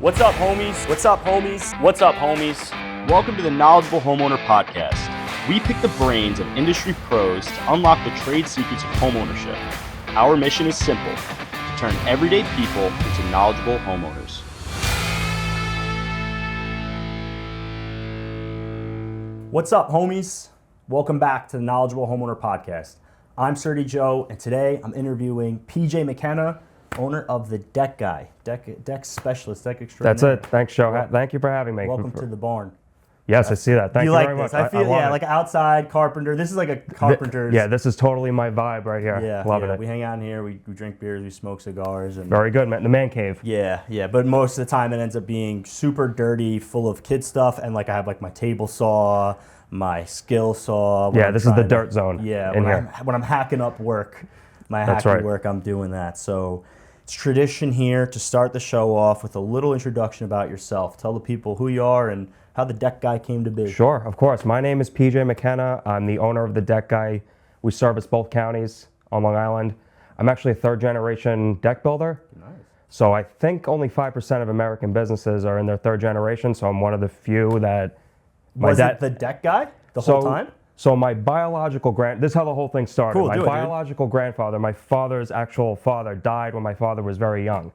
What's up, homies? What's up, homies? What's up, homies? Welcome to the Knowledgeable Homeowner Podcast. We pick the brains of industry pros to unlock the trade secrets of homeownership. Our mission is simple: to turn everyday people into knowledgeable homeowners. What's up, homies? Welcome back to the Knowledgeable Homeowner Podcast. I'm Surdy Joe, and today I'm interviewing PJ McKenna, owner of the Deck Guy, deck specialist, deck extraordinaire. That's it. Thanks, Joe. Thank you for having me. Welcome to the barn. Yes, I see that. Thank you very much. I feel I like outside carpenter. This is like a carpenter's. Yeah, this is totally my vibe right here. Yeah, loving it. We hang out in here. We drink beers. We smoke cigars. And very good, man. The man cave. Yeah. But most of the time it ends up being super dirty, full of kid stuff, and like I have like my table saw, my skill saw. Yeah, this is the dirt zone. Yeah, when I'm hacking up work, work, I'm doing that. So it's tradition here to start the show off with a little introduction about yourself. Tell the people who you are and how the Deck Guy came to be. Sure, of course. My name is PJ McKenna. I'm the owner of the Deck Guy. We service both counties on Long Island. I'm actually a third-generation deck builder. Nice. So I think only 5% of American businesses are in their third generation, so I'm one of the few that... Was it the Deck Guy the whole time? So my biological this is how the whole thing started. Cool, my biological grandfather, my father's actual father, died when my father was very young.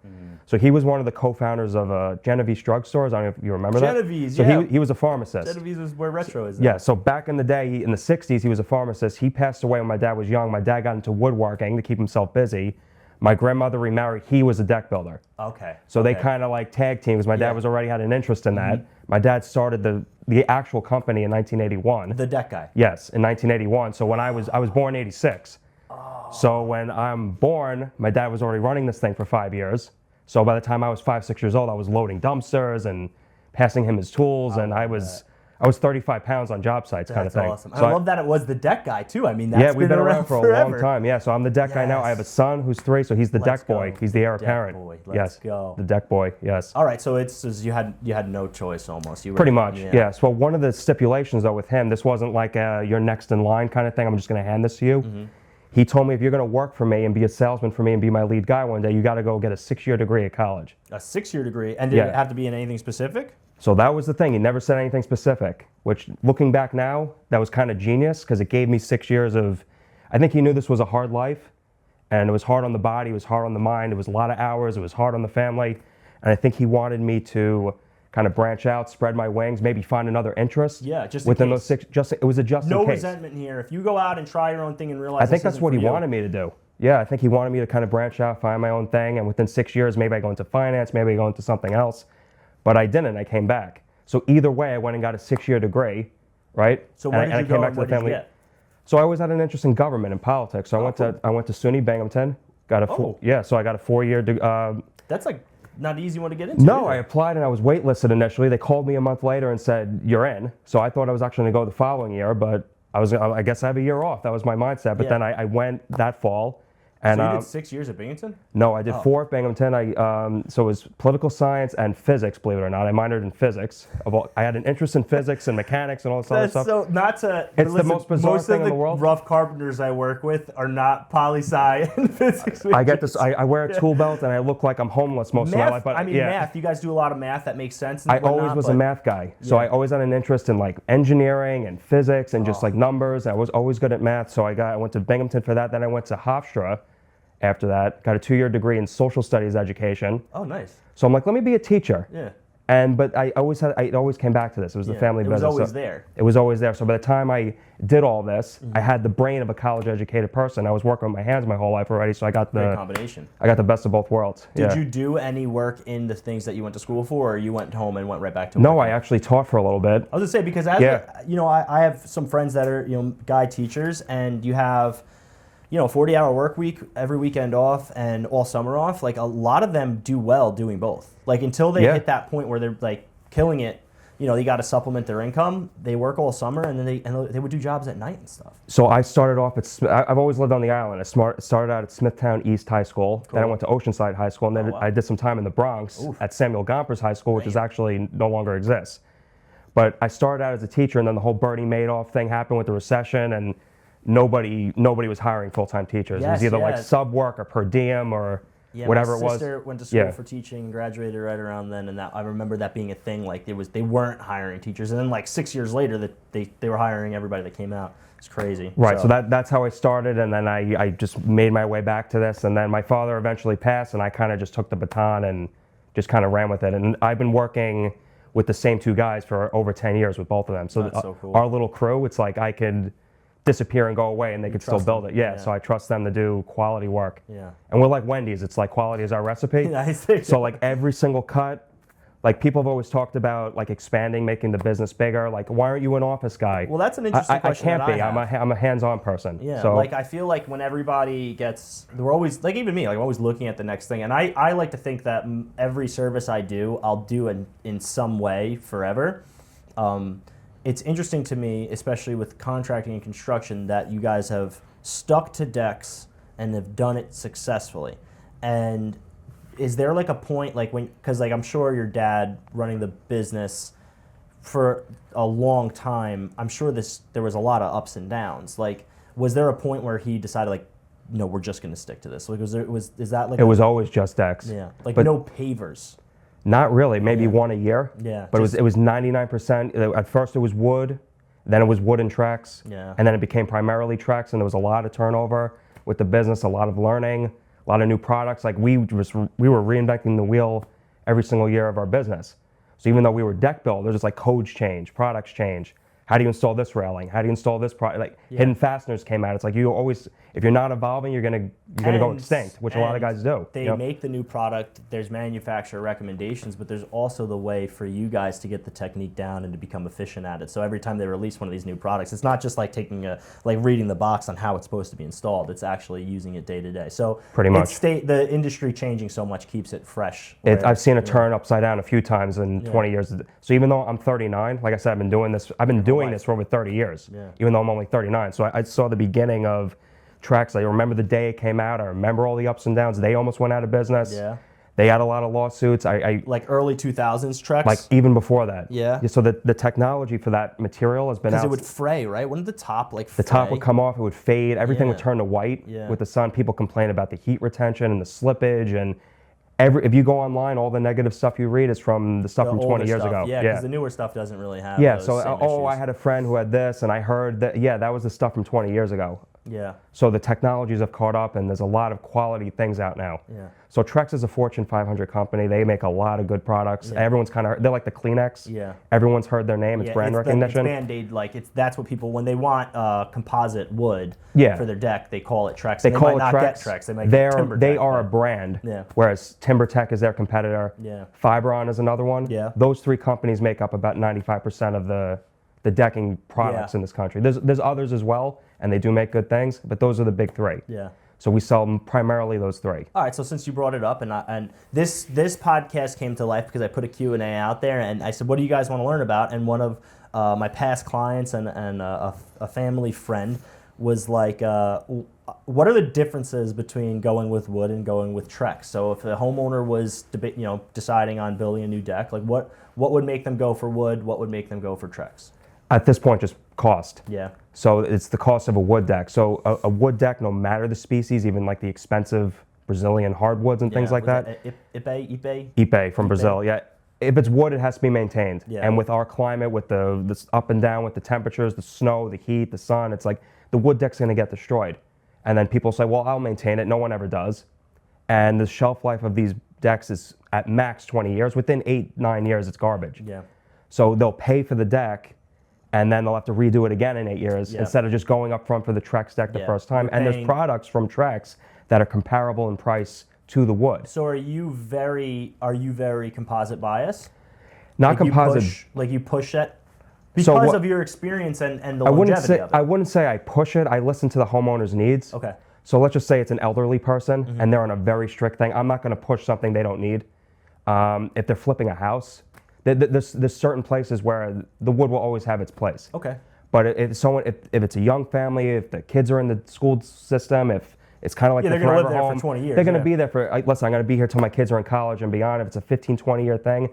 So he was one of the co-founders of Genovese drugstores. I don't know if you remember that. Genovese, so yeah. he was a pharmacist. Genovese is where retro is. Yeah, so back in the day, in the 60s, he was a pharmacist. He passed away when my dad was young. My dad got into woodworking to keep himself busy. My grandmother remarried. He was a deck builder. Okay. So they kind of like tag team because my dad was already had an interest in that. My dad started the actual company in 1981. The Deck Guy. Yes, in 1981. So when I was born in 86. Oh. So when I'm born, my dad was already running this thing for 5 years. So by the time I was 5, 6 years old, I was loading dumpsters and passing him his tools, and I was 35 pounds on job sites, kind of thing. That's awesome. So I love that it was the Deck Guy too. I mean, that's we've been around for forever. a long time. Yeah, so I'm the Deck Guy now. I have a son who's 3, so he's the Deck Boy. He's the heir apparent. Let's go. The Deck Boy. Yes. All right, so it's you had no choice almost. Pretty much. Yeah. So one of the stipulations though with him, this wasn't like you're next in line kind of thing. I'm just going to hand this to you. He told me, if you're going to work for me and be a salesman for me and be my lead guy one day, you got to go get a 6-year degree at college. A 6-year degree, and did it have to be in anything specific? So that was the thing. He never said anything specific, which looking back now, that was kind of genius because it gave me 6 years of, I think he knew this was a hard life, and it was hard on the body, it was hard on the mind, it was a lot of hours, it was hard on the family, and I think he wanted me to kind of branch out, spread my wings, maybe find another interest. Yeah, just within those 6. It was a just in case. No resentment here. If you go out and try your own thing and realize, I think that's what he wanted me to do. Yeah, I think he wanted me to kind of branch out, find my own thing, and within 6 years, maybe I go into finance, maybe I go into something else. But I didn't. I came back. So either way, I went and got a 6-year degree, right? So where did you go and what did you get? So I always had an interest in government and politics. So I went to SUNY Binghamton. So I got a 4-year. That's like not an easy one to get into. No, I applied and I was waitlisted initially. They called me a month later and said, you're in. So I thought I was actually going to go the following year, but I guess I have a year off. That was my mindset. But then I went that fall. And, so you did 6 years at Binghamton? No, I did 4 at Binghamton. So it was political science and physics, believe it or not. I minored in physics. I had an interest in physics and mechanics and all this other stuff. So It's the most bizarre thing in the world. Rough carpenters I work with are not poli-sci and physics. I get this. I wear a tool belt and I look like I'm homeless most of my life. But math. You guys do a lot of math. That makes sense. I always was a math guy. So I always had an interest in like engineering and physics and just like numbers. I was always good at math. So I went to Binghamton for that. Then I went to Hofstra. After that, got a 2-year degree in social studies education. Oh, nice. So I'm like, let me be a teacher. Yeah. But it always came back to this. It was the family business. It was always there. It was always there. So by the time I did all this, I had the brain of a college-educated person. I was working with my hands my whole life already, so I got the combination. I got the best of both worlds. Did you do any work in the things that you went to school for, or you went home and went right back to work? No, I actually taught for a little bit. I was gonna say because I have some friends that are guy teachers, and you have 40-hour work week, every weekend off, and all summer off. Like a lot of them do well doing both. Like until they hit that point where they're like killing it, they got to supplement their income. They work all summer, and then they would do jobs at night and stuff. So I started off I've always lived on the island. I started out at Smithtown East High School. Cool. Then I went to Oceanside High School, and then I did some time in the Bronx at Samuel Gompers High School, which is actually no longer exists. But I started out as a teacher, and then the whole Bernie Madoff thing happened with the recession, and nobody was hiring full-time teachers. It was either like sub work or per diem or Yeah, whatever my it was. sister went to school for teaching and graduated right around then, and that I remember that being a thing. Like they weren't hiring teachers, and then like 6 years later, that they were hiring everybody that came out. It's crazy. Right. So that's how I started, and then I just made my way back to this, and then my father eventually passed, and I kind of just took the baton and just kind of ran with it. And I've been working with the same two guys for over 10 years with both of them. So, that's so cool. Our little crew, it's like I could disappear and go away and they could still build it. Yeah, so I trust them to do quality work. Yeah. And we're like Wendy's. It's like quality is our recipe. Yeah, so like every single cut, like people have always talked about like expanding, making the business bigger. Like, why aren't you an office guy? Well, that's an interesting question. I can't be. I'm a hands-on person. Yeah. So, like I feel like when everybody gets, we're always like even me. Like I'm always looking at the next thing, and I like to think that every service I do, I'll do in some way forever. It's interesting to me, especially with contracting and construction, that you guys have stuck to decks and have done it successfully. And is there like a point, like when, because like I'm sure your dad running the business for a long time, I'm sure there was a lot of ups and downs. Like, was there a point where he decided like, no, we're just going to stick to this? Like, is that like? It was always just decks. Yeah, like no pavers. Not really, maybe one a year. Yeah. But it was 99%. At first it was wood, then it was wood and Trex. Yeah. And then it became primarily Trex, and there was a lot of turnover with the business, a lot of learning, a lot of new products. Like we were reinventing the wheel every single year of our business. So even though we were deck builders, it's like codes change, products change. How do you install this railing? How do you install this product? Like hidden fasteners came out. It's like you always, if you're not evolving, you're gonna go extinct, which a lot of guys do. They make the new product. There's manufacturer recommendations, but there's also the way for you guys to get the technique down and to become efficient at it. So every time they release one of these new products, it's not just like reading the box on how it's supposed to be installed. It's actually using it day to day. So pretty much the industry changing so much keeps it fresh. I've seen it turn upside down a few times in 20 years. So even though I'm 39, like I said, I've been doing this for over 30 years, even though I'm only 39. So I saw the beginning of Trex. I remember the day it came out. I remember all the ups and downs. They almost went out of business. Yeah. They had a lot of lawsuits. Like early 2000s Trex? Like even before that. Yeah. So the technology for that material has been out. Because it would fray, right? Wouldn't the top fray? The top would come off, it would fade, everything would turn to white with the sun. People complain about the heat retention and the slippage, and if you go online, all the negative stuff you read is from the stuff from 20 years ago. Yeah, because the newer stuff doesn't really have those same issues. I had a friend who had this, and I heard that, that was the stuff from 20 years ago. Yeah. So the technologies have caught up, and there's a lot of quality things out now. Yeah. So Trex is a Fortune 500 company. They make a lot of good products. Yeah. Everyone's they're like the Kleenex. Yeah. Everyone's heard their name. It's brand recognition. It's Band-Aid, that's what people, when they want composite wood for their deck, they call it Trex. They call might it not Trex. Get Trex. They might get TimberTech. They are a brand, whereas TimberTech is their competitor. Yeah. Fibron is another one. Yeah. Those three companies make up about 95% of the decking products in this country. There's others as well, and they do make good things, but those are the big three. Yeah. So we sell them primarily those three. All right. So since you brought it up, and this podcast came to life because I put a Q&A out there, and I said, "What do you guys want to learn about?" And one of my past clients and a family friend was like, "What are the differences between going with wood and going with Trex?" So if the homeowner was deciding on building a new deck, like what would make them go for wood? What would make them go for Trex? At this point, just cost. Yeah. So it's the cost of a wood deck. So a wood deck, no matter the species, even like the expensive Brazilian hardwoods and things like that. Ipe from Brazil, yeah. If it's wood, it has to be maintained. Yeah. And with our climate, with the up and down, with the temperatures, the snow, the heat, the sun, it's like the wood deck's going to get destroyed. And then people say, well, I'll maintain it. No one ever does. And the shelf life of these decks is at max 20 years. Within 8-9 years, it's garbage. Yeah. So they'll pay for the deck, and then they'll have to redo it again in 8 years instead of just going up front for the Trex deck the first time. And there's products from Trex that are comparable in price to the wood. So are you very composite biased? Not composite. You push it because of your experience and the longevity of it. I wouldn't say I push it. I listen to the homeowner's needs. Okay. So let's just say it's an elderly person and they're on a very strict thing. I'm not going to push something they don't need. If they're flipping a house, there's certain places where the wood will always have its place. Okay. But if it's a young family, if the kids are in the school system, if it's kind of like they're the forever live there home, for 20 years. They're going to be there for, listen, I'm going to be here till my kids are in college and beyond. If it's a 15, 20-year thing,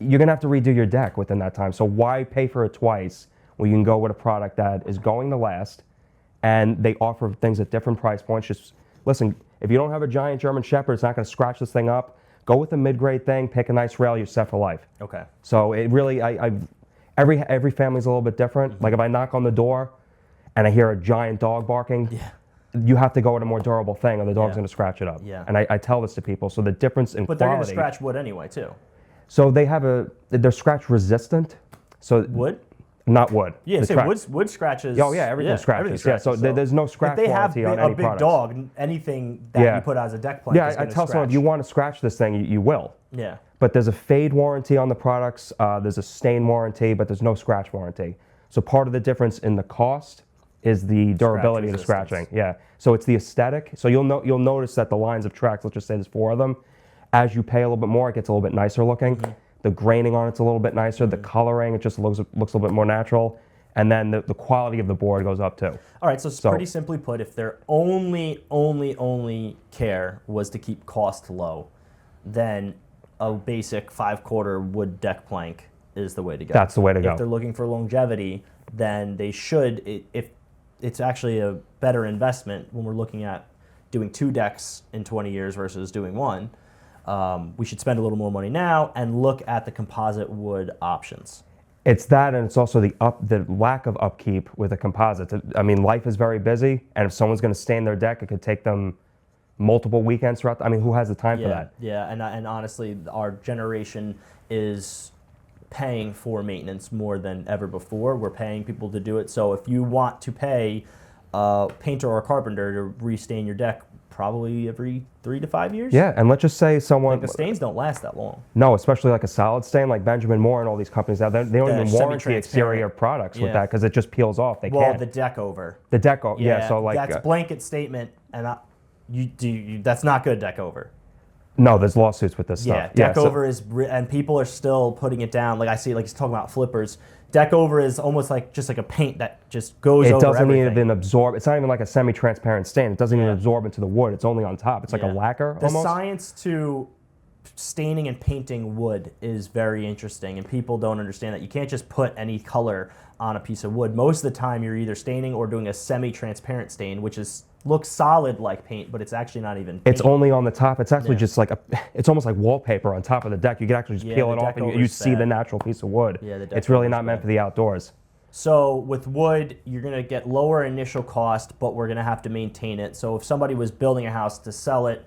you're going to have to redo your deck within that time. So why pay for it twice when you can go with a product that is going to last, and they offer things at different price points? Just listen, If you don't have a giant German Shepherd, it's not going to scratch this thing up. Go with a mid-grade thing, pick a nice rail, you're set for life. Okay. So it really, every family's a little bit different. Like if I knock on the door and I hear a giant dog barking, you have to go with a more durable thing or the dog's going to scratch it up. Yeah. And I tell this to people. So the difference in But quality. they're going to scratch wood anyway too. So they're scratch resistant. So Wood? Not wood. Yeah, say wood scratches. Oh yeah, everything scratches. Yeah, so there's no scratch warranty on any if they have a big dog, anything that you put as a deck plank is going to scratch. I tell someone if you want to scratch this thing, you will. Yeah. But there's a fade warranty on the products. There's a stain warranty, but there's no scratch warranty. So part of the difference in the cost is the durability of the scratching. Yeah. So it's the aesthetic. So you'll notice that the lines of tracks, let's just say there's 4 of them. As you pay a little bit more, it gets a little bit nicer looking. The graining on it's a little bit nicer. The coloring, it just looks a little bit more natural. And then the quality of the board goes up too. All right, so pretty simply put, if their only care was to keep cost low, then a basic 5/4 wood deck plank is the way to go. That's the way to go. If they're looking for longevity, then they should, if it's actually a better investment when we're looking at doing 2 decks in 20 years versus doing 1, we should spend a little more money now and look at the composite wood options. It's that, and it's also the lack of upkeep with a composite. I mean, life is very busy, and if someone's going to stain their deck, it could take them multiple weekends throughout. I mean, who has the time for that? Yeah, and honestly, our generation is paying for maintenance more than ever before. We're paying people to do it. So if you want to pay a painter or a carpenter to restain your deck, probably every 3 to 5 years. Yeah, and let's just say someone... Like the stains don't last that long. No, especially like a solid stain, like Benjamin Moore and all these companies now, they don't even warranty exterior products with that because it just peels off. They can't. The deck over. The deck over, yeah. So like that's blanket statement, and that's not good deck over. No, there's lawsuits with this stuff. Yeah, deck over is, and people are still putting it down. Like I see, like he's talking about flippers. Deck over is almost like just like a paint that just goes over everything. It doesn't even absorb. It's not even like a semi-transparent stain. It doesn't even absorb into the wood. It's only on top. It's like a lacquer almost. The science to staining and painting wood is very interesting, and people don't understand that. You can't just put any color on a piece of wood. Most of the time, you're either staining or doing a semi-transparent stain, which looks solid like paint, but it's actually not even paint. It's only on the top. It's actually just like it's almost like wallpaper on top of the deck. You can actually just peel it off and you see the natural piece of wood. Yeah, it's really not meant for the outdoors. So with wood, you're going to get lower initial cost, but we're going to have to maintain it. So if somebody was building a house to sell it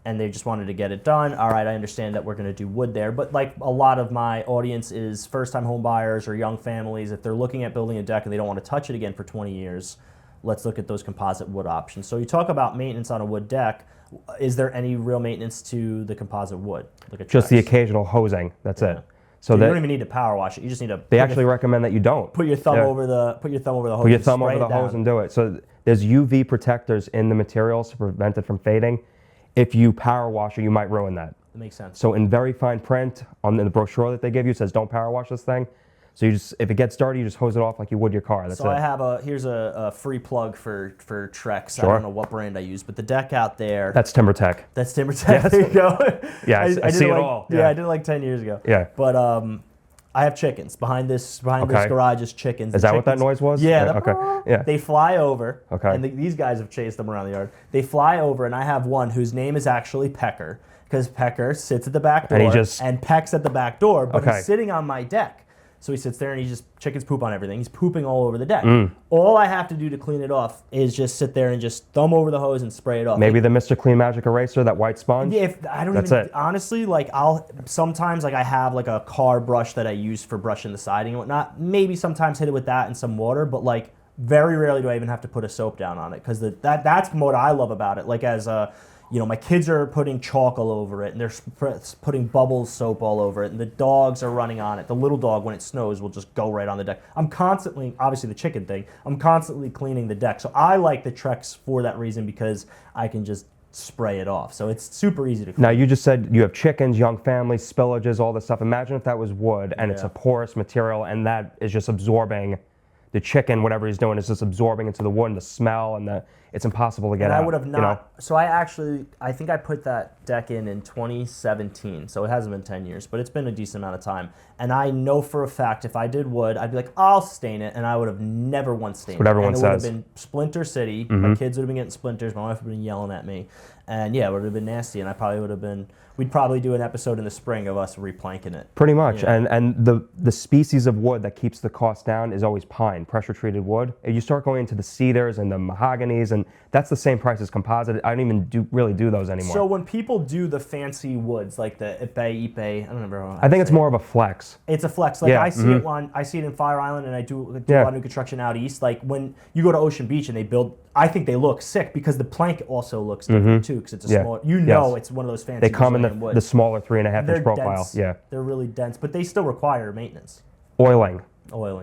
and they just wanted to get it done, all right, I understand that we're going to do wood there. But like a lot of my audience is first-time home buyers or young families. If they're looking at building a deck and they don't want to touch it again for 20 years, let's look at those composite wood options. So you talk about maintenance on a wood deck. Is there any real maintenance to the composite wood? Just the occasional hosing. That's it. So you don't even need to power wash it. You just need to. They actually recommend that you don't. Put your thumb over the hose. Put your thumb over the hose and do it. So there's UV protectors in the materials to prevent it from fading. If you power wash it, you might ruin that. That makes sense. So in very fine print on the brochure that they give you, it says don't power wash this thing. So you just, if it gets dirty, you just hose it off like you would your car. That's it. So I have here's a free plug for Trex. Sure. I don't know what brand I use, but the deck out there. That's TimberTech. That's TimberTech. There you go. Yeah, I see it all. Yeah, I did it like 10 years ago. Yeah. But I have chickens behind this garage is chickens. Is that what that noise was? Yeah. Okay. Yeah. They fly over. Okay. And these guys have chased them around the yard. They fly over, and I have one whose name is actually Pecker, because Pecker sits at the back door and pecks at the back door, but he's sitting on my deck. So he sits there and chickens poop on everything. He's pooping all over the deck. All I have to do to clean it off is just sit there and just thumb over the hose and spray it off. Maybe the Mr. Clean Magic Eraser, that white sponge? Yeah, honestly, like sometimes I have like a car brush that I use for brushing the siding and whatnot. Maybe sometimes hit it with that and some water, but like very rarely do I even have to put a soap down on it, because that's what I love about it. Like my kids are putting chalk all over it, and they're putting Bubbles soap all over it, and the dogs are running on it. The little dog, when it snows, will just go right on the deck. I'm constantly, obviously the chicken thing, I'm constantly cleaning the deck. So I like the Trex for that reason, because I can just spray it off. So it's super easy to clean. Now you just said you have chickens, young families, spillages, all this stuff. Imagine if that was wood and it's a porous material and that is just absorbing the chicken, whatever he's doing, is just absorbing into the wood and the smell, and it's impossible to get out. I would have not. So I think I put that deck in 2017. So it hasn't been 10 years, but it's been a decent amount of time. And I know for a fact if I did wood, I'd be like, I'll stain it, and I would have never once stained it. That's what everyone says. It would have been Splinter City. My kids would have been getting splinters. My wife would have been yelling at me. And yeah, it would have been nasty, and we'd probably do an episode in the spring of us replanking it. Pretty much, Yeah. and the species of wood that keeps the cost down is always pine, pressure treated wood. If you start going into the cedars and the mahoganies, and that's the same price as composite. I don't even really do those anymore. So when people do the fancy woods, like the Ipe, I don't remember how I think it's more of a flex. It's a flex. Like Yeah, I see it in Fire Island, and I do a lot of new construction out east. Like when you go to Ocean Beach and they build, I think they look sick because the plank also looks different too, because it's a small. It's one of those fancy. They come in Brazilian the smaller 3.5 inch profile. Dense. Yeah, they're really dense, but they still require maintenance. Oiling.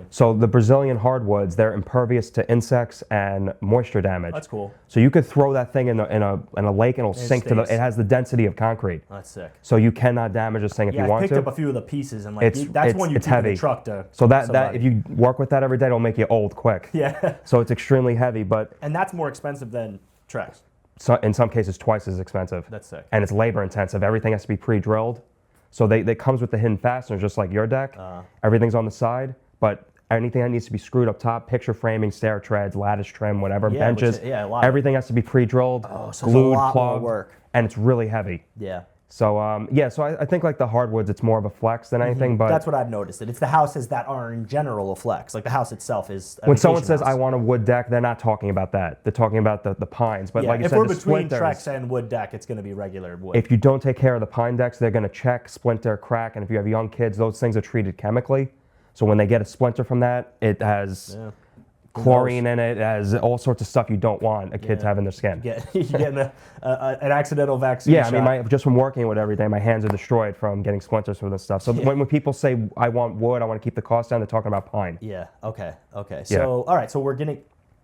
So the Brazilian hardwoods, they're impervious to insects and moisture damage. That's cool. So you could throw that thing in a lake and it'll sink to it has the density of concrete. That's sick. So you cannot damage this thing if you want to. I picked up a few of the pieces, and that's one you keep heavy. in the truck to. So that if you work with that every day, it'll make you old quick. Yeah. So it's extremely heavy, and that's more expensive than Trex. So in some cases twice as expensive. That's sick. And it's labor intensive. Everything has to be pre-drilled. So they comes with the hidden fasteners, just like your deck. Everything's on the side, but anything that needs to be screwed up top, picture framing, stair treads, lattice trim, whatever, benches, everything has to be pre-drilled, glued, plugged, work. And it's really heavy. Yeah. So so I think like the hardwoods, it's more of a flex than anything. But that's what I've noticed. It's the houses that are in general a flex. Like the house itself is. When someone says I want a wood deck, they're not talking about that. They're talking about the pines. But like you if said, we're the between splinters, Trex and wood deck, it's going to be regular wood. if you don't take care of the pine decks, they're going to check, splinter, crack, and if you have young kids, those things are treated chemically. So when they get a splinter from that, it has chlorine in it, it has all sorts of stuff you don't want a kid to have in their skin. You're getting an accidental vaccine shot. I mean, just from working with every day, my hands are destroyed from getting splinters from this stuff. So when people say, I want wood, I want to keep the cost down, they're talking about pine. Yeah, okay. So, all right, so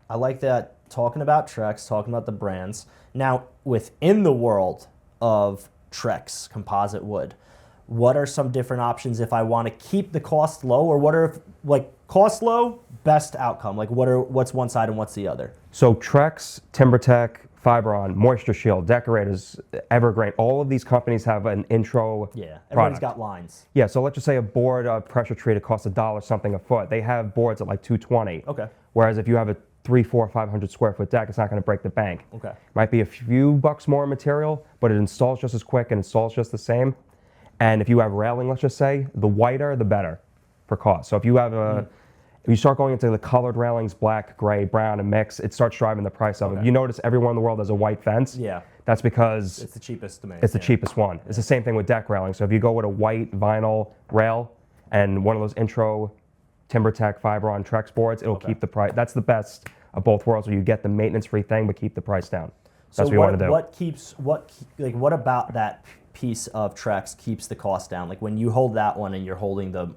I like that, talking about Trex, talking about the brands. Now, within the world of Trex composite wood, what are some different options if I want to keep the cost low, or what are, like, cost low, best outcome? Like, what's one side and what's the other? So Trex, TimberTech, Fibron, Moisture Shield, Decorators, Evergreen, all of these companies have an intro everybody's got lines. Yeah, so let's just say a board of pressure treated costs $1 something a foot. They have boards at like $220. Okay. Whereas if you have a 300, 400, 500 square foot deck, it's not going to break the bank. Okay. Might be a few bucks more in material, but it installs just as quick and installs just the same. And if you have railing, let's just say, the whiter, the better for cost. So if you have if you start going into the colored railings, black, gray, brown, and mix, it starts driving the price up. If you notice everywhere in the world has a white fence, that's because it's the cheapest to make. It's the cheapest one. It's the same thing with deck railing. So if you go with a white vinyl rail and one of those intro TimberTech, Fibron, Trex boards, it'll keep the price. That's the best of both worlds, where you get the maintenance-free thing but keep the price down. That's what you want to do. What about that piece of Trex keeps the cost down? Like when you hold that one and you're holding the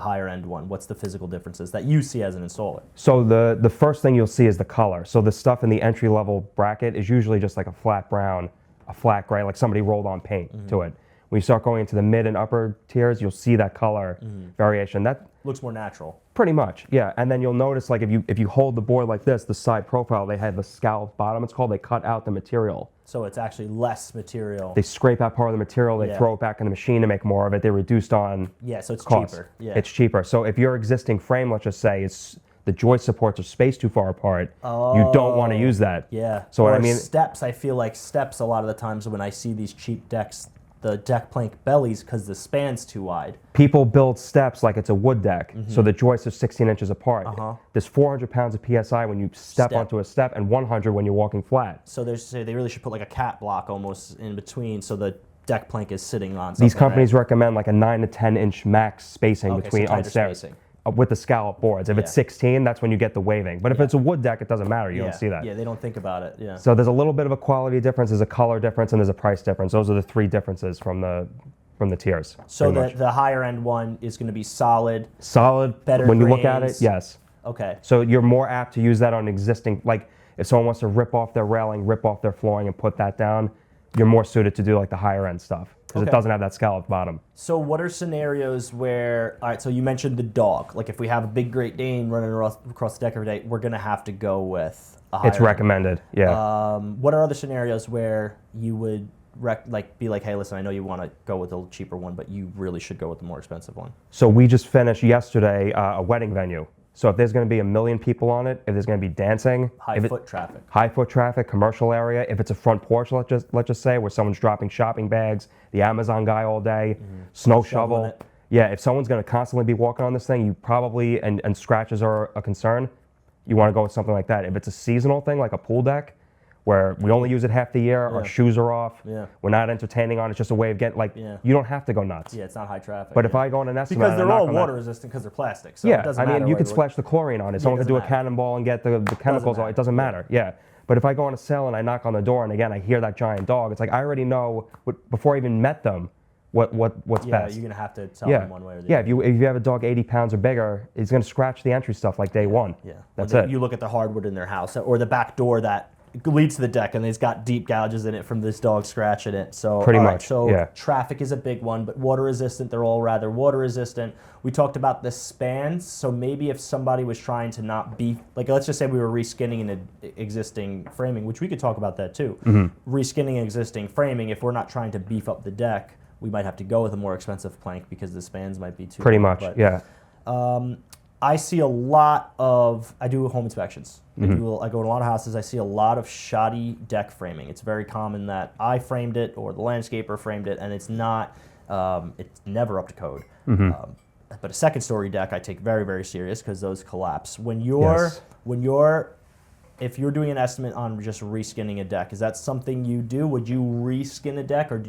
higher end one, what's the physical differences that you see as an installer? So the first thing you'll see is the color. So the stuff in the entry level bracket is usually just like a flat brown, a flat gray, like somebody rolled on paint to it. When you start going into the mid and upper tiers, you'll see that color variation. That looks more natural. Pretty much, yeah. And then you'll notice, like if you hold the board like this, the side profile, they have a scalloped bottom. It's called. They cut out the material. So it's actually less material. They scrape out part of the material. They throw it back in the machine to make more of it. They reduced on. Yeah, so it's cost. cheaper. Yeah, it's cheaper. So if your existing frame, let's just say, is the joist supports are spaced too far apart, you don't want to use that. Yeah. So what I mean, steps. I feel like steps a lot of the times when I see these cheap decks, the deck plank bellies, because the span's too wide. People build steps like it's a wood deck, so the joists are 16 inches apart. There's 400 pounds of PSI when you step onto a step and 100 when you're walking flat. So they really should put like a cat block almost in between so the deck plank is sitting on. These companies recommend like a 9 to 10 inch max spacing between so on stairs. Spacing. With the scallop boards. If it's 16, that's when you get the waving. But if it's a wood deck, it doesn't matter. You don't see that. Yeah, they don't think about it. Yeah. So there's a little bit of a quality difference, there's a color difference, and there's a price difference. Those are the three differences from the tiers. So the higher end one is going to be solid. Solid. Better when you grains. look at it, yes. Okay. So you're more apt to use that on existing, like if someone wants to rip off their railing, rip off their flooring, and put that down, you're more suited to do like the higher end stuff. Because it doesn't have that scalloped bottom. So what are scenarios where, all right, so you mentioned the dog. Like if we have a big Great Dane running across the deck every day, we're going to have to go with a higher It's recommended, What are other scenarios where you would be like, hey, listen, I know you want to go with the cheaper one, but you really should go with the more expensive one? So we just finished yesterday a wedding venue. So if there's going to be 1 million people on it, if there's going to be dancing, High foot traffic, commercial area, if it's a front porch, let's just say, where someone's dropping shopping bags, the Amazon guy all day, snow shovel. it. Yeah, if someone's going to constantly be walking on this thing, you probably, and scratches are a concern, you want to go with something like that. If it's a seasonal thing, like a pool deck, where we only use it half the year, our shoes are off, we're not entertaining on it, it's just a way of getting, you don't have to go nuts. Yeah, it's not high traffic. But if I go on an estimate, because they're all water resistant because they're plastic, so it doesn't matter. You could splash the chlorine on it. Someone could do a cannonball and get the chemicals on it. It doesn't matter. Yeah. But if I go on a sale and I knock on the door and again I hear that giant dog, it's like I already know before I even met them what's best. Yeah, you're gonna have to tell them one way or the other. Yeah, if you have a dog 80 pounds or bigger, it's gonna scratch the entry stuff like day one. Yeah, that's it. You look at the hardwood in their house or the back door that leads to the deck, and it's got deep gouges in it from this dog scratching it. So pretty much. So traffic is a big one, but water resistant. They're all rather water resistant. We talked about the spans. So maybe if somebody was trying to not be like, let's just say we were reskinning an existing framing, which we could talk about that too. Reskinning existing framing. If we're not trying to beef up the deck, we might have to go with a more expensive plank because the spans might be too. Pretty long, much, yeah. I see a lot of, I do home inspections. I go to a lot of houses, I see a lot of shoddy deck framing. It's very common that I framed it or the landscaper framed it and it's not, it's never up to code. But a second story deck I take very, very serious because those collapse. If you're doing an estimate on just reskinning a deck, is that something you do? Would you reskin a deck or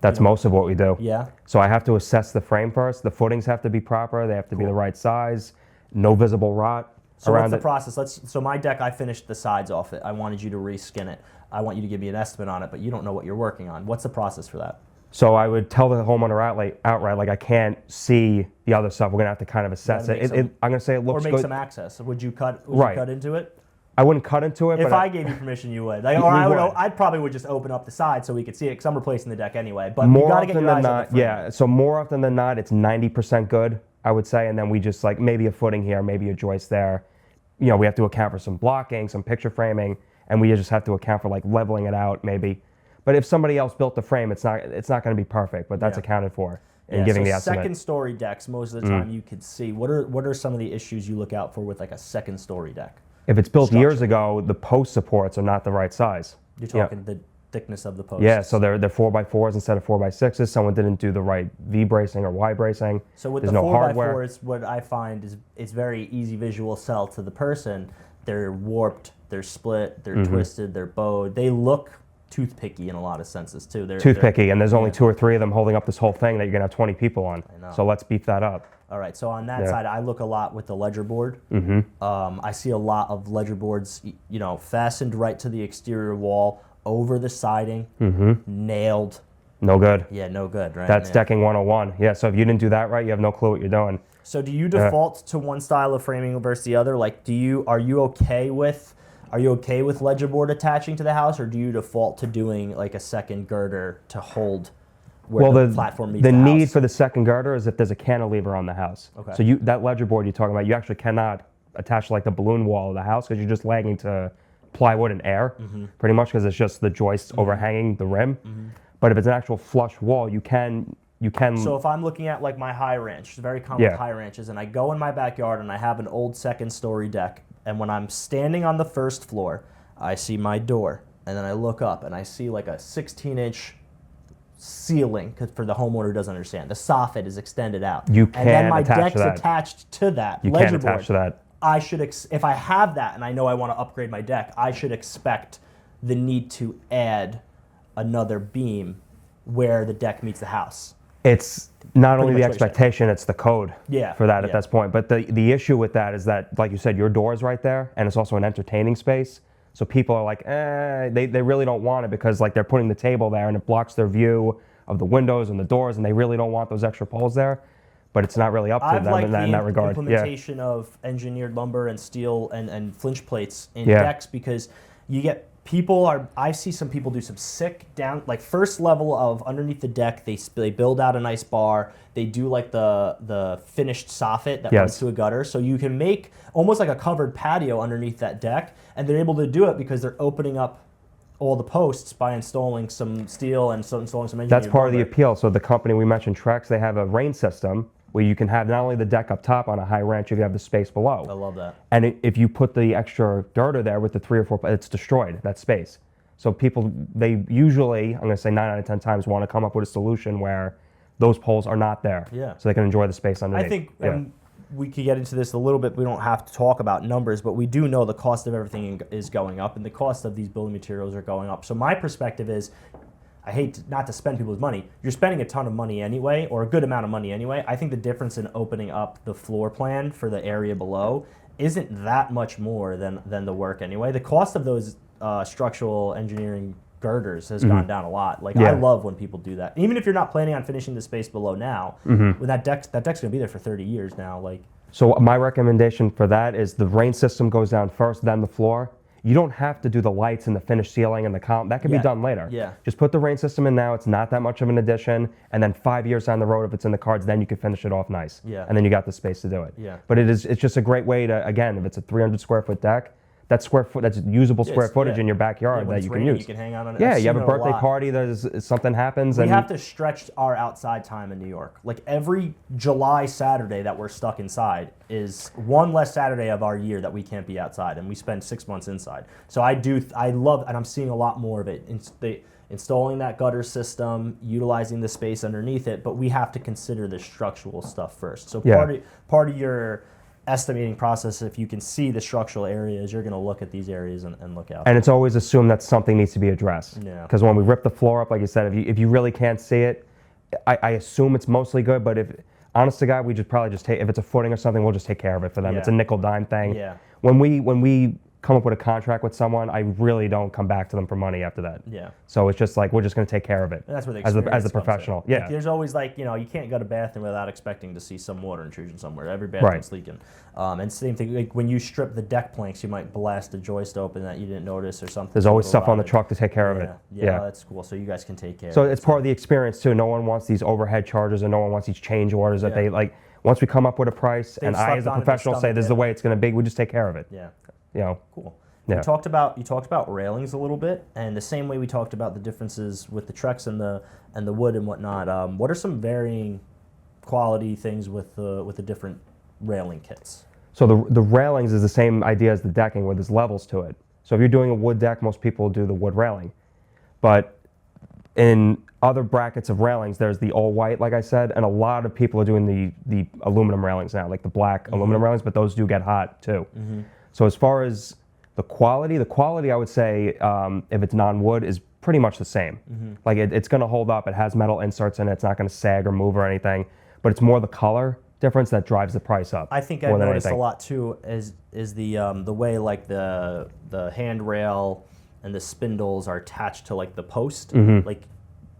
That's most of what we do. Yeah. So I have to assess the frame first. The footings have to be proper. They have to be the right size. No visible rot. So what's the process? So my deck, I finished the sides off it. I wanted you to reskin it. I want you to give me an estimate on it, but you don't know what you're working on. What's the process for that? So I would tell the homeowner outright, like I can't see the other stuff. We're gonna have to kind of assess it. I'm gonna say it looks good. Or make some access. Would you cut into it? I wouldn't cut into it. If I gave you permission, you would. I probably would just open up the side so we could see it because I'm replacing the deck anyway. But you got to get your eyes on the frame. Yeah. So more often than not, it's 90% good, I would say, and then we just maybe a footing here, maybe a joist there. We have to account for some blocking, some picture framing, and we just have to account for leveling it out maybe. But if somebody else built the frame, it's not going to be perfect, but that's accounted for in giving the estimate. Second story decks, most of the time you could see. What are some of the issues you look out for with a second story deck? If it's built years ago, the post supports are not the right size. You're talking the thickness of the posts. Yeah, so they're 4x4s instead of 4x6s. Someone didn't do the right V bracing or Y bracing. So with the 4x4s, what I find is it's very easy visual sell to the person. They're warped, they're split, they're twisted, they're bowed. They look toothpicky in a lot of senses too. Toothpicky, and there's only 2 or 3 of them holding up this whole thing that you're gonna have 20 people on. I know. So let's beef that up. All right, so on that side, I look a lot with the ledger board. I see a lot of ledger boards, fastened right to the exterior wall, over the siding, nailed. No good. Yeah, no good, right? That's decking 101. Yeah, so if you didn't do that right, you have no clue what you're doing. So do you default to one style of framing versus the other? Are you okay with ledger board attaching to the house, or do you default to doing a second girder to hold where the platform meets the house? The need for the second girder is if there's a cantilever on the house. Okay. So that ledger board you're talking about, you actually cannot attach the balloon wall of the house because you're just lagging to plywood and air, pretty much, because it's just the joists overhanging the rim. But if it's an actual flush wall, you can. So if I'm looking at my high ranch, it's very common with high ranches, and I go in my backyard and I have an old second story deck, and when I'm standing on the first floor, I see my door, and then I look up and I see a 16-inch ceiling, because for the homeowner who doesn't understand, the soffit is extended out. You can't and then my attach deck's to that. Attached to that You ledger can't attach board. to that. I should, if I have that and I know I want to upgrade my deck, I should expect the need to add another beam where the deck meets the house. It's not only the expectation, it's the code for that at this point. But the issue with that is that, like you said, your door is right there, and it's also an entertaining space. So people are like, they really don't want it because they're putting the table there and it blocks their view of the windows and the doors, and they really don't want those extra poles there. But it's not really up to them in that regard. Implementation of engineered lumber and steel and flinch plates in decks, because you get I see some people do some sick down, first level of underneath the deck, they build out a nice bar, they do the finished soffit that runs to a gutter, so you can make almost like a covered patio underneath that deck, and they're able to do it because they're opening up all the posts by installing some steel and installing some engineered That's part lumber. of the appeal. So the company we mentioned, Trex, they have a rain system where you can have not only the deck up top on a high ranch, you can have the space below. I love that. And if you put the extra girder there with the 3 or 4, it's destroyed, that space. So people, they usually, I'm going to say 9 out of 10 times, want to come up with a solution where those poles are not there. Yeah. So they can enjoy the space underneath. I think we could get into this a little bit. We don't have to talk about numbers, but we do know the cost of everything is going up and the cost of these building materials are going up. So my perspective is, I hate not to spend people's money. You're spending a ton of money anyway, or a good amount of money anyway. I think the difference in opening up the floor plan for the area below isn't that much more than the work anyway. The cost of those structural engineering girders has gone down a lot. Like I love when people do that. Even if you're not planning on finishing the space below now, when that deck's gonna be there for 30 years now. Like, so my recommendation for that is the rain system goes down first, then the floor. You don't have to do the lights and the finished ceiling and the column. That can be done later. Yeah. Just put the rain system in now. It's not that much of an addition. And then 5 years down the road, if it's in the cards, then you can finish it off nice. Yeah. And then you got the space to do it. Yeah. But it's just a great way to, again, if it's a 300 square foot deck, that's usable square footage in your backyard that you can use. You can hang out on it. Yeah, you have a birthday party, something happens. We have to stretch our outside time in New York. Like every July Saturday that we're stuck inside is one less Saturday of our year that we can't be outside, and we spend 6 months inside. So I love, and I'm seeing a lot more of it. Installing that gutter system, utilizing the space underneath it, but we have to consider the structural stuff first. So part of your estimating process, if you can see the structural areas, you're going to look at these areas and look out. And it's always assumed that something needs to be addressed. Yeah. Because when we rip the floor up, like you said, if you really can't see it, I assume it's mostly good. But if honest to God, we just probably just take, if it's a footing or something, we'll just take care of it for them. Yeah. It's a nickel dime thing. Yeah. When we come up with a contract with someone, I really don't come back to them for money after that. Yeah. So it's just like, we're just going to take care of it. And that's where the as experience a professional. comes in. Yeah. Like, there's always you can't go to bathroom without expecting to see some water intrusion somewhere. Every bathroom's leaking. And same thing, like when you strip the deck planks, you might blast a joist open that you didn't notice or something. There's always stuff on the truck to take care of it. Yeah, that's cool. So you guys can take care of it. So it's part of the experience too. No one wants these overhead charges and no one wants these change orders that they like. Once we come up with a price and I as a professional say this is the way it's going to be, we just take care of it. Yeah. You know. Cool. Yeah. You talked about railings a little bit, and the same way we talked about the differences with the Trex and the wood and whatnot. What are some varying quality things with the different railing kits? So the railings is the same idea as the decking, where there's levels to it. So if you're doing a wood deck, most people do the wood railing, but in other brackets of railings, there's the all white, like I said, and a lot of people are doing the aluminum railings now, like the black aluminum railings, but those do get hot too. So as far as the quality I would say, if it's non-wood, is pretty much the same. Like it's going to hold up. It has metal inserts in it. It's not going to sag or move or anything. But it's more the color difference that drives the price up. I think I've noticed a lot too is the way like the handrail and the spindles are attached to like the post. Like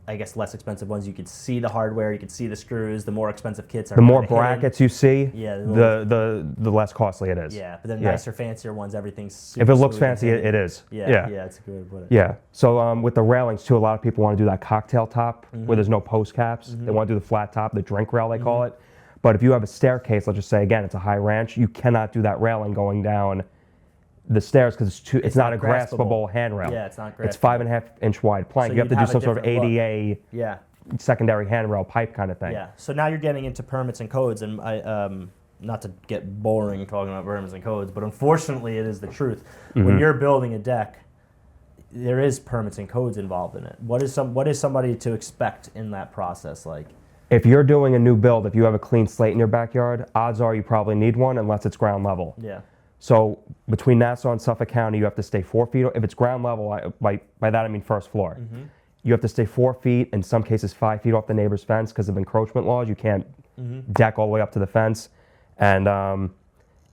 I guess less expensive ones, you could see the hardware, you could see the screws. The more expensive kits are the more brackets you see, the the less costly it is. Yeah, but then nicer, fancier ones, everything's super if it looks smooth fancy, it is. Yeah, it's a good way to put it. Yeah. So with the railings too, a lot of people want to do that cocktail top where there's no post caps. They want to do the flat top, the drink rail they call it. But if you have a staircase, let's just say again, it's a high ranch, you cannot do that railing going down the stairs because it's not a graspable handrail. Yeah, it's not graspable. It's 5.5 inch wide plank. So you have to do some sort of different ADA secondary handrail pipe kind of thing. Yeah. So now you're getting into permits and codes, and I not to get boring talking about permits and codes, but unfortunately it is the truth. When you're building a deck, there is permits and codes involved in it. What is somebody to expect in that process like? If you're doing a new build, if you have a clean slate in your backyard, odds are you probably need one unless it's ground level. Yeah. So between Nassau and Suffolk County, you have to stay 4 feet. If it's ground level, by that I mean first floor. You have to stay 4 feet, in some cases 5 feet off the neighbor's fence because of encroachment laws. You can't deck all the way up to the fence. And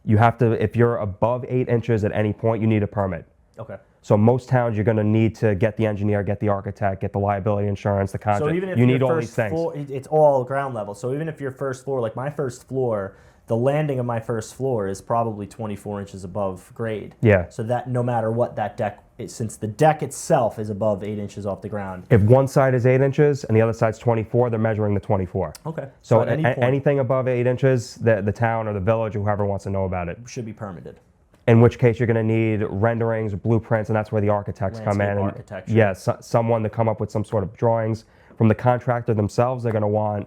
you have to, if you're above 8 inches at any point, you need a permit. Okay. So most towns, you're going to need to get the engineer, get the architect, get the liability insurance, the contract. So even if you need all these things. Floor, it's all ground level. So even if your first floor, like my first floor, the landing of my first floor is probably 24 inches above grade. Yeah. So that no matter what that deck is, since the deck itself is above 8 inches off the ground. If one side is 8 inches and the other side's 24, they're measuring the 24. Okay. So at any point, anything above 8 inches, the town or the village or whoever wants to know about it. should be permitted. In which case you're going to need renderings, blueprints, and that's where the architects come in. Architecture. Someone to come up with some sort of drawings. From the contractor themselves, they're going to want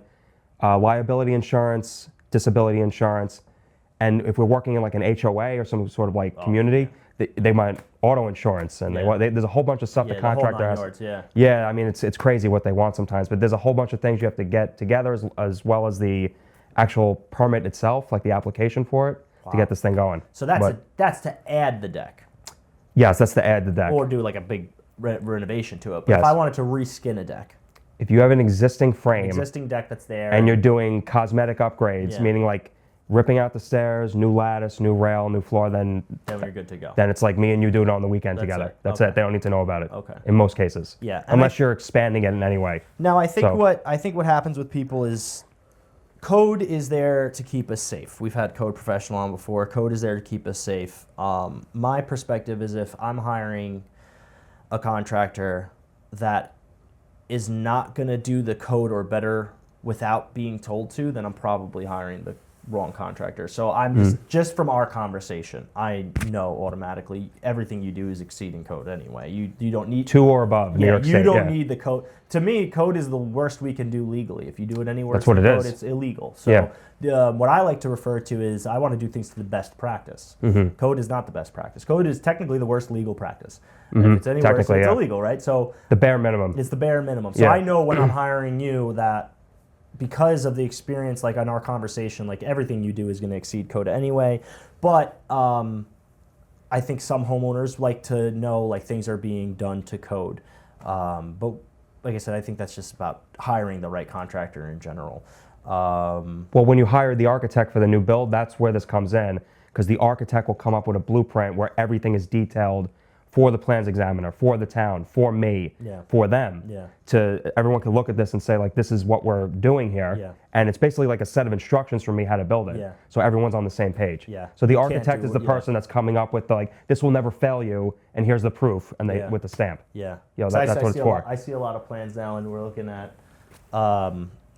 liability insurance, disability insurance, and if we're working in like an HOA or some sort of like community, they might auto insurance, and there's a whole bunch of stuff the contractor has. Yeah, I mean it's crazy what they want sometimes, but there's a whole bunch of things you have to get together as well as the actual permit itself, like the application for it to get this thing going. So that's to add the deck. Yes, that's to add the deck. Or do like a big renovation to it. But if I wanted to reskin a deck. If you have an existing frame, existing deck that's there, and you're doing cosmetic upgrades, meaning like ripping out the stairs, new lattice, new rail, new floor, then we're good to go. Then it's like me and you doing it on the weekend together. That's it. They don't need to know about it. Okay. In most cases. Yeah. Unless you're expanding it in any way. Now I think what happens with people is code is there to keep us safe. We've had code professional on before. Code is there to keep us safe. My perspective is if I'm hiring a contractor that is not going to do the code or better without being told to, then I'm probably hiring the wrong contractor. So I'm just from our conversation, I know automatically everything you do is exceeding code anyway. You don't need 2 or above. New York State, you don't need the code. To me, code is the worst we can do legally. If you do it anywhere, that's what it is. It's illegal. So what I like to refer to is I want to do things to the best practice. Code is not the best practice. Code is technically the worst legal practice. If it's any worse, it's illegal, right? So the bare minimum. It's the bare minimum. So I know when I'm hiring you that because of the experience, like on our conversation, like everything you do is going to exceed code anyway. But I think some homeowners like to know like things are being done to code. But like I said, I think that's just about hiring the right contractor in general. Well, when you hire the architect for the new build, that's where this comes in, because the architect will come up with a blueprint where everything is detailed for the plans examiner, for the town, for me, for them. Everyone can look at this and say, like, this is what we're doing here. And it's basically like a set of instructions for me how to build it. So everyone's on the same page. So the architect is the person that's coming up with the, like, this will never fail you, and here's the proof, and they with the stamp. That's what it's for. I see a lot of plans now, and we're looking at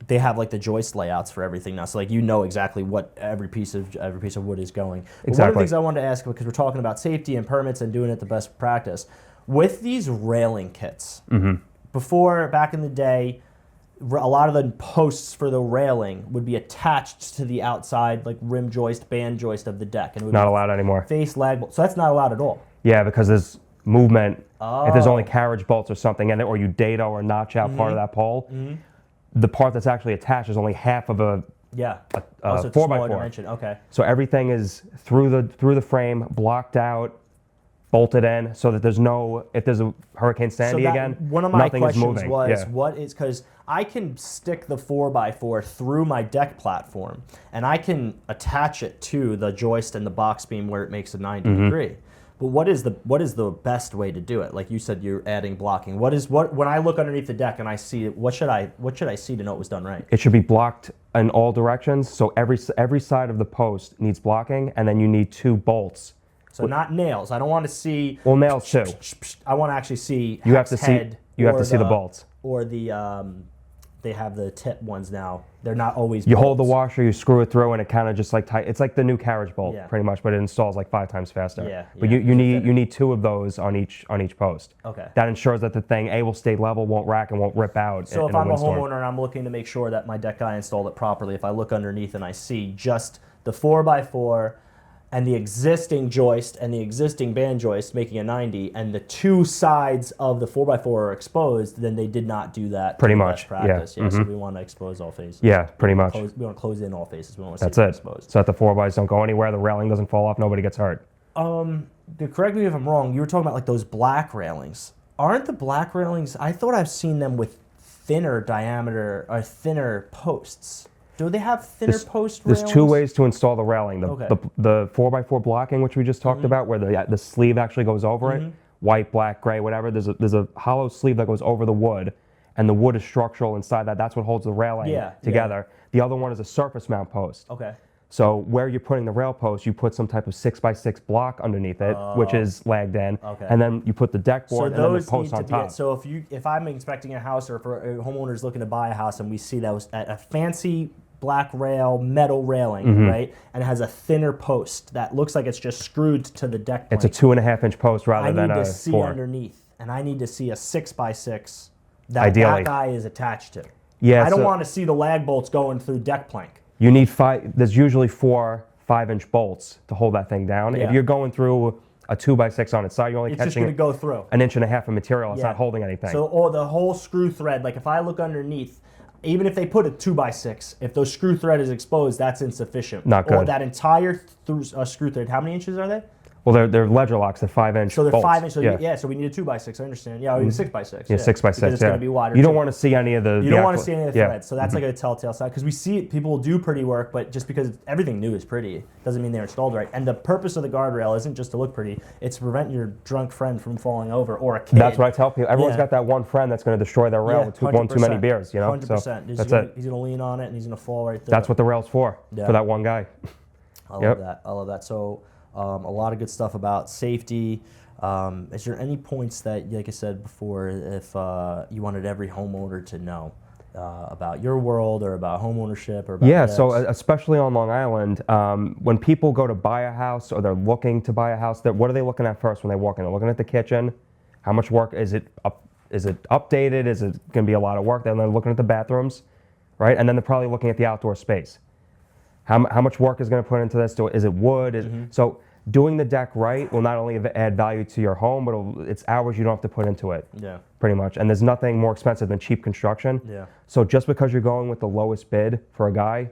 they have like the joist layouts for everything now, so like you know exactly what every piece of wood is going. But one of the things I wanted to ask, because we're talking about safety and permits and doing it the best practice, with these railing kits. Before, back in the day, a lot of the posts for the railing would be attached to the outside like rim joist, band joist of the deck, and it would not allowed anymore. Face lag, so that's not allowed at all. Yeah, because there's movement. If there's only carriage bolts or something in it, or you dado or notch out part of that pole. The part that's actually attached is only half of a 4x4. Okay. So everything is through the frame, blocked out, bolted in, so that there's no, if there's a Hurricane Sandy again, one of my nothing is questions moving. was, what is, because I can stick the 4x4 through my deck platform, and I can attach it to the joist and the box beam where it makes a 90 degree. But what is the best way to do it? Like you said, you're adding blocking. When I look underneath the deck and I see it, what should I see to know it was done right? It should be blocked in all directions. So every side of the post needs blocking, and then you need 2 bolts. So not nails. I don't want to see. Well, nails too. I want to actually see. You have to see. You have to see the bolts. Or the they have the tip ones now. They're not always. You hold the washer, you screw it through, and it kind of just like tight. It's like the new carriage bolt, pretty much, but it installs like 5 times faster. But you need 2 of those on each post. Okay. That ensures that the thing will stay level, won't rack, and won't rip out. So if I'm a homeowner and I'm looking to make sure that my deck guy installed it properly, if I look underneath and I see just the 4x4 and the existing joist and the existing band joist making a 90, and the 2 sides of the 4x4 are exposed, then they did not do that. Pretty much, practice. So we want to expose all faces. Yeah, pretty much. We want to close in all faces. We don't want to That's see it. exposed. So that the 4xs don't go anywhere, the railing doesn't fall off, nobody gets hurt. Correct me if I'm wrong. You were talking about like those black railings. Aren't the black railings? I thought I've seen them with thinner diameter or thinner posts. Do they have thinner post railings? There's 2 ways to install the railing. The 4x4 blocking, which we just talked about, where the sleeve actually goes over it, white, black, gray, whatever. There's a hollow sleeve that goes over the wood, and the wood is structural inside that. That's what holds the railing together. The other one is a surface mount post. Okay. So where you're putting the rail post, you put some type of 6x6 block underneath it, which is lagged in, and then you put the deck board and then the post on top. So if I'm inspecting a house, or if a homeowner's looking to buy a house, and we see that was at a fancy black rail, metal railing, right? And it has a thinner post that looks like it's just screwed to the deck plank. It's a 2.5-inch post rather than a 4. I need to see underneath, and I need to see a 6x6 that guy is attached to. Yeah, I don't so want to see the lag bolts going through deck plank. you need there's usually 4 5-inch bolts to hold that thing down. Yeah. If you're going through a 2x6 on its side, you're only It's just catching going to go through. an inch and a half of material. It's Yeah. not holding anything. So the whole screw thread, like if I look underneath, even if they put a 2x6, if those screw thread is exposed, that's insufficient. Not good. Or that entire screw thread, how many inches are they? Well, they're ledger locks. They're 5-inch. So they're bolts. 5 inches. So yeah. so we need a 2x6. I understand. Yeah, we need a 6x6. Yeah, 6x6. Because it's going to be wider. You don't want to see any of the. You don't want to see any of the yeah. threads. So that's like a telltale sign. Because we see it, people do pretty work, but just because everything new is pretty doesn't mean they're installed right. And the purpose of the guardrail isn't just to look pretty. It's to prevent your drunk friend from falling over or a kid. That's what I tell people. Everyone's Yeah. got that one friend that's going to destroy their rail with one too many beers. You know. 100%. So He's that's gonna, it. He's going to lean on it and he's going to fall right there. That's what the rail's for. Yeah. For that one guy. I love that. I love that. So a lot of good stuff about safety. Is there any points that, like I said before, if you wanted every homeowner to know about your world or about homeownership or about Yeah, decks? so especially on Long Island, when people go to buy a house or they're looking to buy a house, what are they looking at first when they walk in? They're looking at the kitchen. How much work is it? Is it updated? Is it going to be a lot of work? Then they're looking at the bathrooms, right? And then they're probably looking at the outdoor space. How much work is going to put into this? Is it wood? So doing the deck right will not only add value to your home, but it's hours you don't have to put into it. Yeah. Pretty much. And there's nothing more expensive than cheap construction. Yeah. So just because you're going with the lowest bid for a guy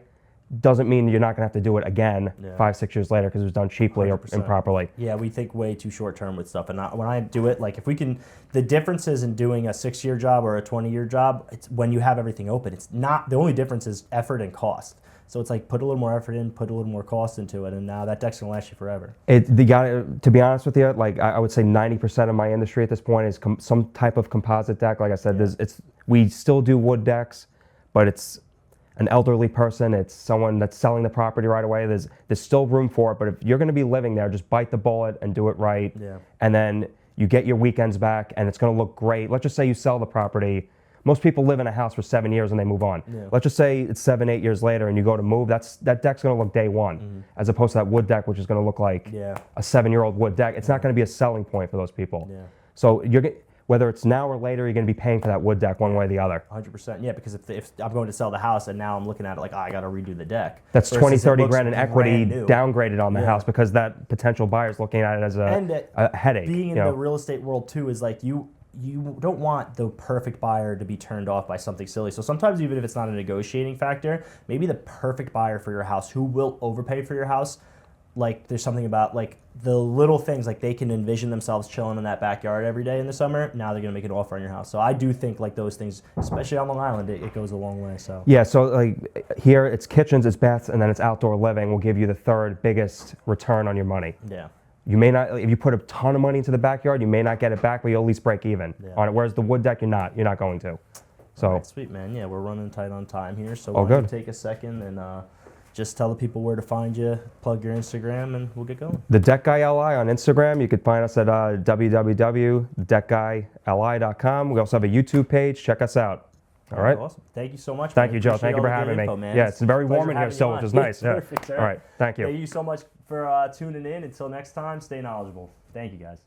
doesn't mean you're not going to have to do it again 5-6 years later because it was done cheaply or 100%. improperly. Yeah, we think way too short term with stuff. And when I do it, like if we can, the differences in doing a 6-year job or a 20-year job, it's when you have everything open. It's not, the only difference is effort and cost. So it's like put a little more effort in, put a little more cost into it, and now that deck's gonna last you forever. To be honest with you, like I would say 90% of my industry at this point is some type of composite deck. Like I said, we still do wood decks, but it's an elderly person, it's someone that's selling the property right away. There's still room for it, but if you're gonna be living there, just bite the bullet and do it right. Yeah. And then you get your weekends back and it's gonna look great. Let's just say you sell the property. Most people live in a house for 7 years and they move on. Yeah. Let's just say it's 7-8 years later and you go to move. That deck's going to look day one, as opposed to that wood deck, which is going to look like a 7-year-old wood deck. It's not going to be a selling point for those people. Yeah. So whether it's now or later, you're going to be paying for that wood deck one way or the other. 100%. Yeah, because if I'm going to sell the house and now I'm looking at it like, I got to redo the deck. That's versus 20, it 30 looks grand in equity brand new. downgraded on the house because that potential buyer's looking at it as a headache. Being in the real estate world too is like you don't want the perfect buyer to be turned off by something silly. So sometimes even if it's not a negotiating factor, maybe the perfect buyer for your house who will overpay for your house, like there's something about like the little things, like they can envision themselves chilling in that backyard every day in the summer. Now they're gonna make an offer on your house. So I do think like those things, especially on Long Island, it goes a long way. So yeah, so like here it's kitchens, it's baths, and then it's outdoor living will give you the third biggest return on your money. yeah. You may not, if you put a ton of money into the backyard, you may not get it back, but you'll at least break even on it. Whereas the wood deck, you're not going to. So All right, sweet, man. Yeah, we're running tight on time here, so All why don't good. you take a second and just tell the people where to find you, plug your Instagram, and we'll get going. The Deck Guy LI on Instagram. You could find us at www.deckguyli.com. We also have a YouTube page. Check us out. All right. Awesome. Thank you so much. Thank man. you, Joe. Appreciate Thank you all for the good having me. info, man. Yeah, it's very Pleasure warm in here having still, you which on. is nice. Yeah. Perfect, sir. All right. Thank you. Thank you so much for tuning in. Until next time, stay knowledgeable. Thank you, guys.